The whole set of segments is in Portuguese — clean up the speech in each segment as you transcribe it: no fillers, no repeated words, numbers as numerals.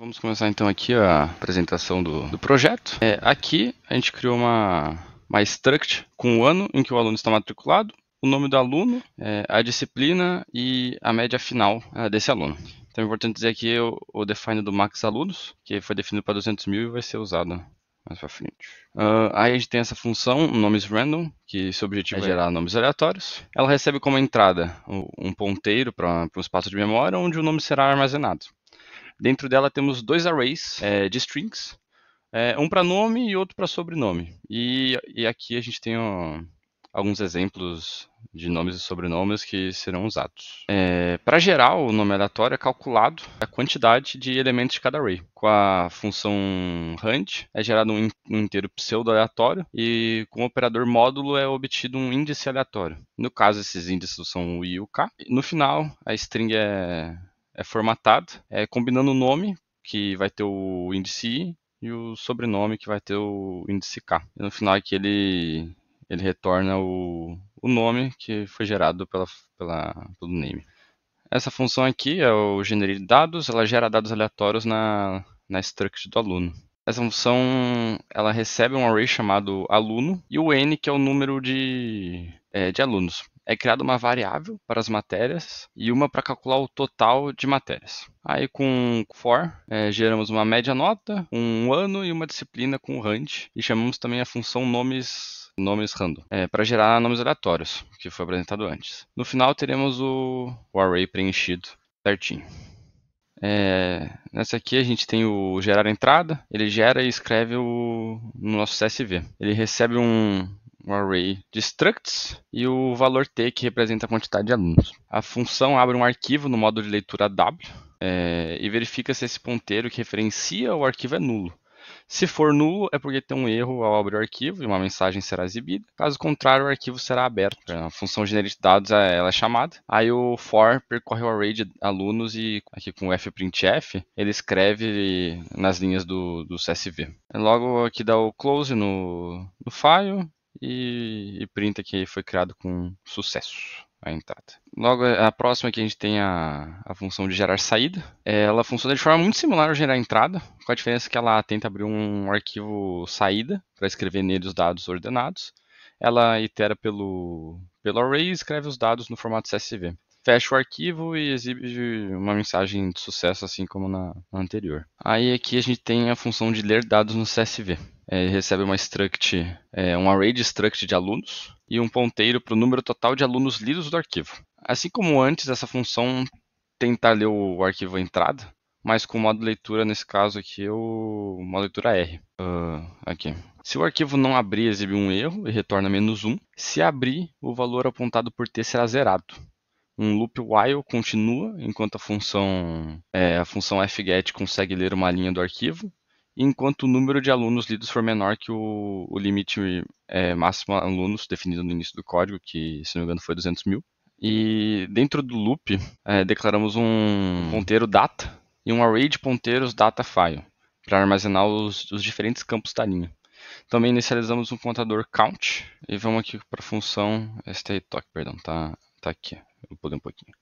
Vamos começar então aqui a apresentação do projeto. Aqui a gente criou uma struct com o ano em que o aluno está matriculado, o nome do aluno, a disciplina e a média final desse aluno. Então é importante dizer aqui o define do max alunos, que foi definido para 200 mil e vai ser usado mais para frente. Aí a gente tem essa função, nomes random, que seu objetivo é gerar nomes aleatórios. Ela recebe como entrada um ponteiro para um espaço de memória onde o nome será armazenado. Dentro dela temos dois arrays de strings, um para nome e outro para sobrenome. E aqui a gente tem alguns exemplos de nomes e sobrenomes que serão usados. Para gerar o nome aleatório é calculado a quantidade de elementos de cada array. Com a função rand é gerado um inteiro pseudo-aleatório e com o operador módulo é obtido um índice aleatório. No caso, esses índices são o i e o k. No final, a string é formatado, combinando o nome, que vai ter o índice i, e o sobrenome, que vai ter o índice k. E no final aqui ele retorna o nome que foi gerado pelo name. Essa função aqui é o generate dados, ela gera dados aleatórios na struct do aluno. Essa função ela recebe um array chamado aluno e o n, que é o número de alunos. É criada uma variável para as matérias e uma para calcular o total de matérias. Aí com for, geramos uma média nota, um ano e uma disciplina com rand e chamamos também a função nomes random, para gerar nomes aleatórios, que foi apresentado antes. No final teremos o array preenchido certinho. Nessa aqui a gente tem o gerar entrada, ele gera e escreve no nosso CSV. Ele recebe um array de structs e o valor t, que representa a quantidade de alunos. A função abre um arquivo no módulo de leitura w e verifica se esse ponteiro que referencia o arquivo é nulo. Se for nulo, é porque tem um erro ao abrir o arquivo e uma mensagem será exibida. Caso contrário, o arquivo será aberto. A função generate dados ela é chamada. Aí o for percorre o array de alunos e aqui com o fprintf ele escreve nas linhas do CSV. Logo aqui dá o close no file e printa que foi criado com sucesso a entrada. Logo, a próxima que a gente tem a função de gerar saída. Ela funciona de forma muito similar ao gerar entrada, com a diferença que ela tenta abrir um arquivo saída para escrever nele os dados ordenados. Ela itera pelo array e escreve os dados no formato CSV. Fecha o arquivo e exibe uma mensagem de sucesso, assim como na anterior. Aí aqui a gente tem a função de ler dados no CSV. Ele recebe uma struct, um array de struct de alunos e um ponteiro para o número total de alunos lidos do arquivo. Assim como antes, essa função tenta ler o arquivo entrada, mas com o modo leitura, nesse caso aqui, uma leitura R. Aqui. Se o arquivo não abrir, exibe um erro e retorna -1. Se abrir, o valor apontado por t será zerado. Um loop while continua enquanto a função fget consegue ler uma linha do arquivo, enquanto o número de alunos lidos for menor que o limite máximo de alunos definido no início do código, que, se não me engano, foi 200 mil. E dentro do loop, declaramos um ponteiro data e um array de ponteiros data file, para armazenar os diferentes campos da linha. Também inicializamos um contador count, e vamos aqui para a função strtalk, perdão, tá aqui, eu pulei um pouquinho.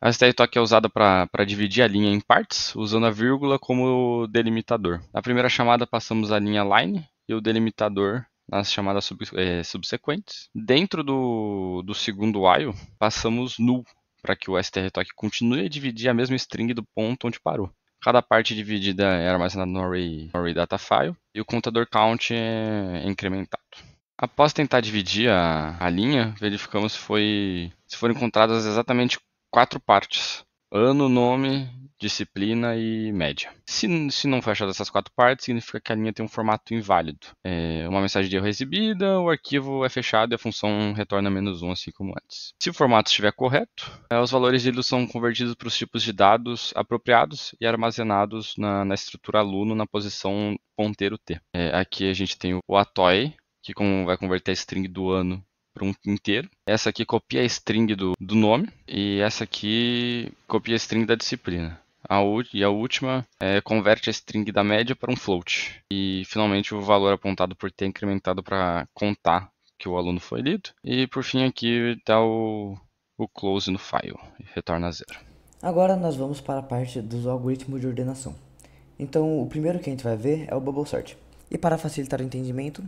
A strtalk é usada para dividir a linha em partes, usando a vírgula como delimitador. Na primeira chamada passamos a linha line e o delimitador nas chamadas subsequentes. Dentro do segundo while, passamos null, para que o strtalk continue a dividir a mesma string do ponto onde parou. Cada parte dividida é armazenada no array data file e o contador count é incrementado. Após tentar dividir a linha, verificamos se foram encontradas exatamente 4 partes: ano, nome, disciplina e média. Se não for achado essas 4 partes, significa que a linha tem um formato inválido. Uma mensagem de erro é exibida, o arquivo é fechado e a função retorna -1, assim como antes. Se o formato estiver correto, os valores lidos são convertidos para os tipos de dados apropriados e armazenados na estrutura aluno na posição ponteiro t. Aqui a gente tem o atoy, que vai converter a string do ano para um inteiro. Essa aqui copia a string do nome e essa aqui copia a string da disciplina. A última converte a string da média para um float. E finalmente o valor apontado por t é incrementado para contar que o aluno foi lido. E por fim aqui dá o close no file e retorna 0. Agora nós vamos para a parte dos algoritmos de ordenação. Então, o primeiro que a gente vai ver é o Bubble Sort. E para facilitar o entendimento,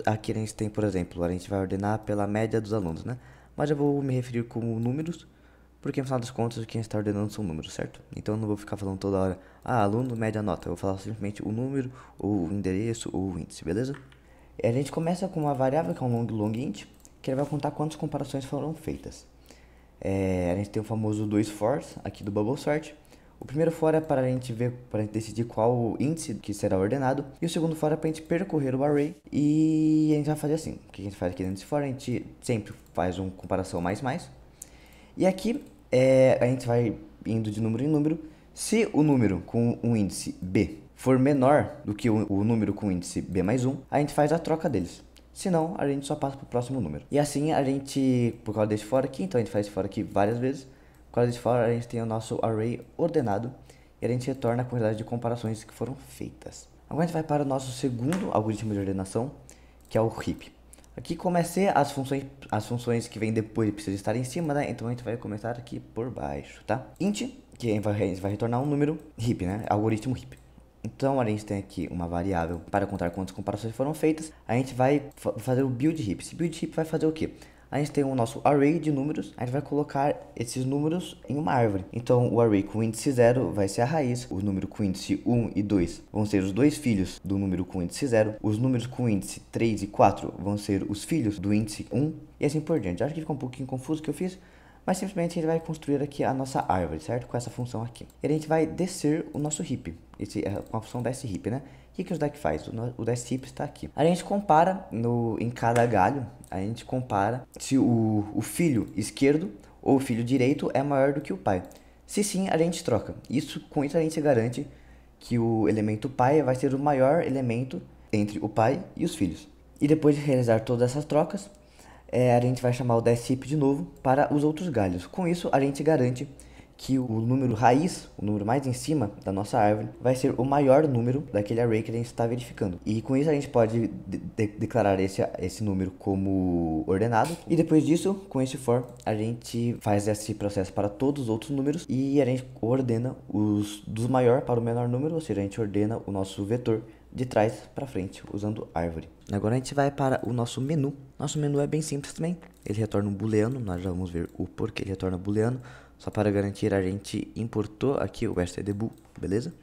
aqui a gente tem, por exemplo, a gente vai ordenar pela média dos alunos, né? Mas eu vou me referir como números, porque no final das contas o que a gente está ordenando são números, certo? Então eu não vou ficar falando toda hora, aluno, média, nota. Eu vou falar simplesmente o número, ou o endereço, ou o índice, beleza? E a gente começa com uma variável que é um long int, que ele vai contar quantas comparações foram feitas. A gente tem o famoso 2fors aqui do Bubble Sort. O primeiro for é para a gente ver, para a gente decidir qual índice que será ordenado. E o segundo for é para a gente percorrer o array. E a gente vai fazer assim. O que a gente faz aqui dentro desse for? A gente sempre faz uma comparação mais. E aqui a gente vai indo de número em número. Se o número com um índice b for menor do que o número com o índice b mais 1, a gente faz a troca deles. Se não, a gente só passa para o próximo número. E assim a gente, por causa desse for aqui, então a gente faz esse for aqui várias vezes. Por causa desse for, a gente tem o nosso array ordenado e a gente retorna a quantidade de comparações que foram feitas. Agora a gente vai para o nosso segundo algoritmo de ordenação, que é o heap. Aqui como é C, as funções que vêm depois precisam estar em cima, né? Então a gente vai começar aqui por baixo, tá? Int, que a gente vai retornar um número heap, né? Algoritmo heap. Então a gente tem aqui uma variável para contar quantas comparações foram feitas. A gente vai fazer o build heap. Esse build heap vai fazer o quê? A gente tem o nosso array de números, a gente vai colocar esses números em uma árvore. Então o array com índice 0 vai ser a raiz, o número com índice 1 e 2 vão ser os dois filhos do número com índice 0, os números com índice 3 e 4 vão ser os filhos do índice 1 e assim por diante. Acho que ficou um pouquinho confuso o que eu fiz, mas simplesmente a gente vai construir aqui a nossa árvore, certo? Com essa função aqui. E a gente vai descer o nosso heap, com a função desheap, né? O que o stack faz? O desheap está aqui. A gente compara em cada galho, a gente compara se o filho esquerdo ou o filho direito é maior do que o pai. Se sim, a gente troca. Com isso a gente garante que o elemento pai vai ser o maior elemento entre o pai e os filhos. E depois de realizar todas essas trocas, a gente vai chamar o desheap de novo para os outros galhos. Com isso, a gente garante que o número raiz, o número mais em cima da nossa árvore, vai ser o maior número daquele array que a gente está verificando. E com isso a gente pode declarar esse número como ordenado. E depois disso, com esse for, a gente faz esse processo para todos os outros números e a gente ordena dos maior para o menor número, ou seja, a gente ordena o nosso vetor de trás para frente, usando árvore. Agora a gente vai para o nosso menu. Nosso menu é bem simples também. Ele retorna um booleano, nós já vamos ver o porquê ele retorna booleano. Só para garantir, a gente importou aqui o stdbool, beleza?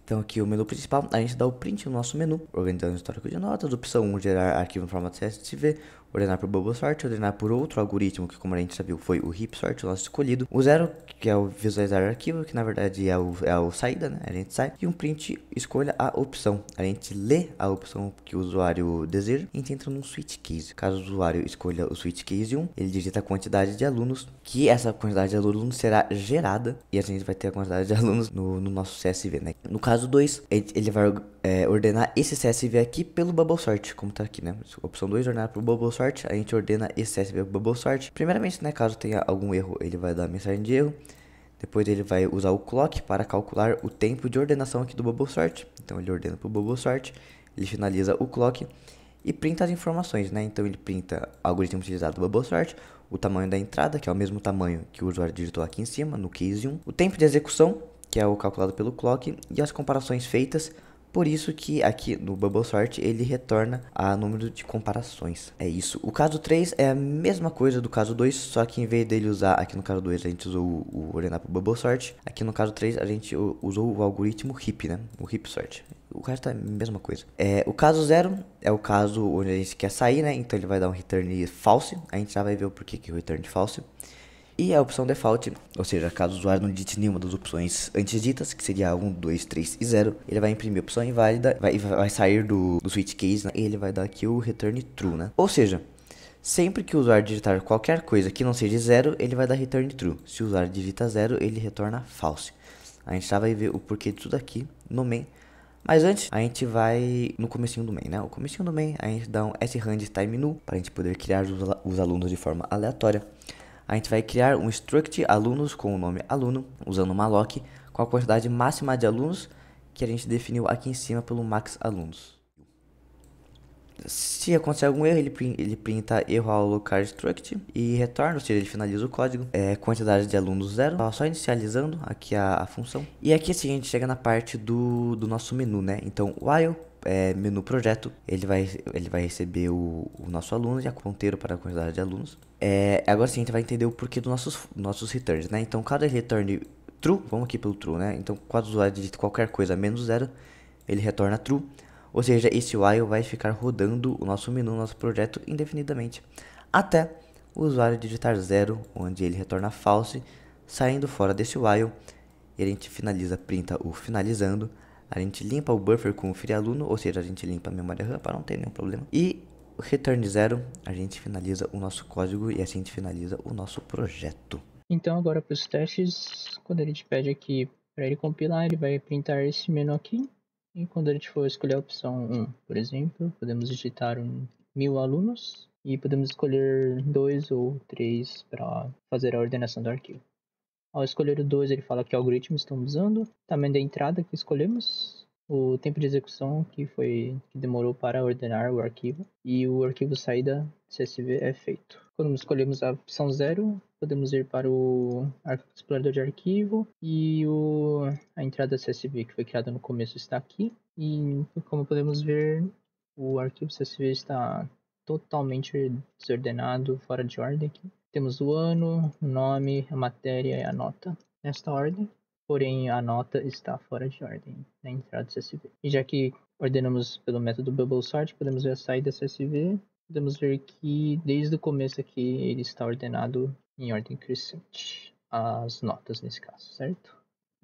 Então aqui o menu principal, a gente dá o print no nosso menu, organizando o histórico de notas, opção 1, gerar arquivo no formato CSV, ordenar por bubble sort, ordenar por outro algoritmo, que como a gente já viu foi o heap sort, o nosso escolhido, o 0, que é o visualizar arquivo, que na verdade é o saída, né, a gente sai, e um print, escolha a opção, a gente lê a opção que o usuário deseja, e a gente entra num switch case. Caso o usuário escolha o switch case 1, ele digita a quantidade de alunos, que essa quantidade de alunos será gerada, e a gente vai ter a quantidade de alunos no nosso CSV, né. No caso 2, ele vai ordenar esse CSV aqui pelo bubble sort, como tá aqui, né? Opção 2, ordenar pro bubble sort, a gente ordena esse CSV pro bubble sort. Primeiramente, né, caso tenha algum erro, ele vai dar a mensagem de erro. Depois ele vai usar o clock para calcular o tempo de ordenação aqui do bubble sort. Então ele ordena pro bubble sort, ele finaliza o clock e printa as informações, né? Então ele printa o algoritmo utilizado do bubble sort, o tamanho da entrada, que é o mesmo tamanho que o usuário digitou aqui em cima, no case 1, o tempo de execução, que é o calculado pelo clock, e as comparações feitas. Por isso que aqui no bubble sort ele retorna a número de comparações. É isso. O caso 3 é a mesma coisa do caso 2, só que em vez dele usar, aqui no caso 2 a gente usou o ordenar para o bubble sort, aqui no caso 3 a gente usou o algoritmo heap, né? O heap sort. O resto é a mesma coisa. O caso 0 é o caso onde a gente quer sair, né? Então ele vai dar um return false. A gente já vai ver o porquê que é o return false. E a opção default, ou seja, caso o usuário não digite nenhuma das opções antes ditas, que seria 1, 2, 3 e 0, ele vai imprimir a opção inválida, vai sair do switch case, né? E ele vai dar aqui o return true, né? Ou seja, sempre que o usuário digitar qualquer coisa que não seja 0, ele vai dar return true. Se o usuário digita 0, ele retorna false. A gente já vai ver o porquê disso daqui no main. Mas antes, a gente vai no comecinho do main, né? O comecinho do main, a gente dá um srand time null, para a gente poder criar os alunos de forma aleatória. A gente vai criar um struct alunos com o nome aluno, usando malloc, com a quantidade máxima de alunos que a gente definiu aqui em cima pelo max alunos. Se acontecer algum erro, ele printa erro ao local struct e retorna, ou seja, ele finaliza o código. Quantidade de alunos zero, só inicializando aqui a função. E aqui assim a gente chega na parte do nosso menu, né? Então, while menu projeto, ele vai receber o nosso aluno e a ponteiro para a quantidade de alunos. Agora sim a gente vai entender o porquê dos nossos returns, né? Então, cada return true, vamos aqui pelo true, né? Então, quando o usuário digita qualquer coisa menos zero, ele retorna true. Ou seja, esse while vai ficar rodando o nosso menu, nosso projeto indefinidamente, até o usuário digitar zero, onde ele retorna false. Saindo fora desse while, a gente finaliza, printa o finalizando, a gente limpa o buffer com o free aluno, ou seja, a gente limpa a memória RAM para não ter nenhum problema. E o return zero, a gente finaliza o nosso código e assim a gente finaliza o nosso projeto. Então agora para os testes, quando ele te pede aqui para ele compilar, ele vai printar esse menu aqui. E quando a gente for escolher a opção 1, por exemplo, podemos digitar 1000 alunos e podemos escolher 2 ou 3 para fazer a ordenação do arquivo. Ao escolher o 2, ele fala que algoritmo estamos usando, tamanho da entrada que escolhemos, o tempo de execução que demorou para ordenar o arquivo e o arquivo saída CSV é feito. Quando escolhemos a opção 0, podemos ir para o explorador de arquivo e a entrada CSV que foi criada no começo está aqui. E como podemos ver, o arquivo CSV está totalmente desordenado, fora de ordem aqui. Temos o ano, o nome, a matéria e a nota nesta ordem, porém a nota está fora de ordem na entrada CSV. E já que ordenamos pelo método Bubble Sort, podemos ver a saída CSV. Podemos ver que desde o começo aqui ele está ordenado em ordem crescente, as notas nesse caso, certo?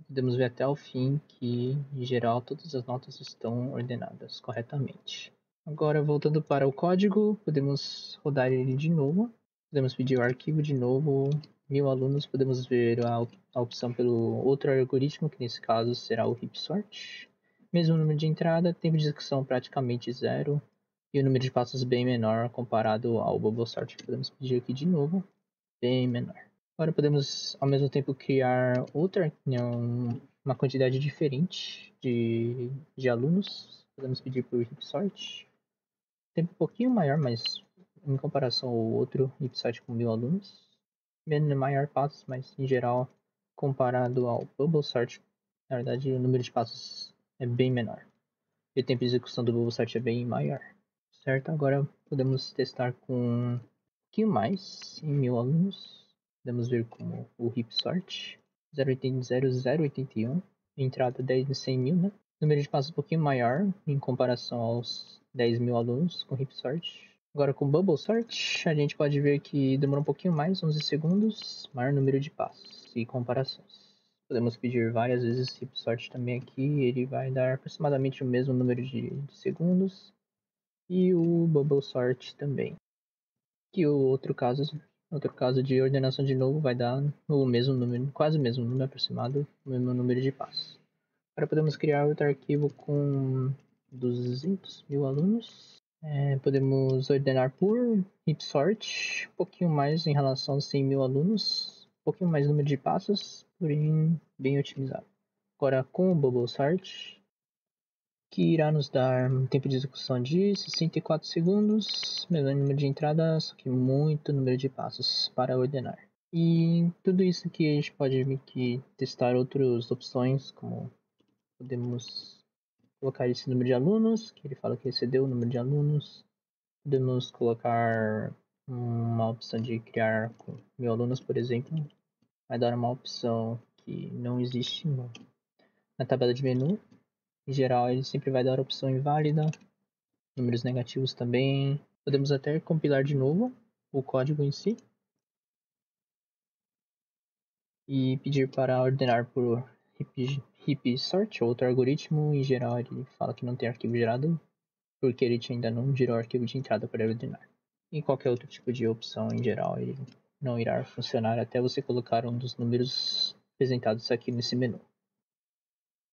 Podemos ver até o fim que, em geral, todas as notas estão ordenadas corretamente. Agora, voltando para o código, podemos rodar ele de novo. Podemos pedir o arquivo de novo, 1000 alunos. Podemos ver a opção pelo outro algoritmo, que nesse caso será o heap sort. Mesmo número de entrada, tempo de execução praticamente zero. E o número de passos bem menor comparado ao bubble sort. Podemos pedir aqui de novo, bem menor. Agora podemos ao mesmo tempo criar uma quantidade diferente de alunos. Podemos pedir por heap sort. Tempo um pouquinho maior, mas em comparação ao outro heap sort com 1000 alunos. Menos maior passos, mas em geral comparado ao bubble sort, na verdade o número de passos é bem menor. E o tempo de execução do bubble sort é bem maior. Certo? Agora podemos testar com um pouquinho mais em 1000 alunos. Podemos ver como o heap sort 0.80.0.81, entrada 10 em 100 mil, né? Número de passos um pouquinho maior em comparação aos 10.000 alunos com heap sort. Agora com bubble sort, a gente pode ver que demora um pouquinho mais, 11 segundos, maior número de passos e comparações. Podemos pedir várias vezes heap sort também aqui, ele vai dar aproximadamente o mesmo número de segundos. E o bubble sort também. E o outro caso de ordenação de novo vai dar o mesmo número, quase o mesmo número aproximado, o mesmo número de passos. Agora podemos criar outro arquivo com 200.000 alunos. Podemos ordenar por heap sort, um pouquinho mais em relação aos 100.000 alunos, um pouquinho mais número de passos, porém bem otimizado. Agora com o bubble sort, que irá nos dar um tempo de execução de 64 segundos, mesmo número de entrada, só que muito número de passos para ordenar. E tudo isso aqui a gente pode que testar outras opções, como podemos colocar esse número de alunos, que ele fala que excedeu o número de alunos. Podemos colocar uma opção de criar com 1000 alunos, por exemplo. Vai dar uma opção que não existe na tabela de menu. Em geral, ele sempre vai dar a opção inválida, números negativos também. Podemos até compilar de novo o código em si e pedir para ordenar por heap sort, outro algoritmo. Em geral, ele fala que não tem arquivo gerado, porque ele ainda não gerou arquivo de entrada para ordenar. E qualquer outro tipo de opção, em geral, ele não irá funcionar até você colocar um dos números apresentados aqui nesse menu.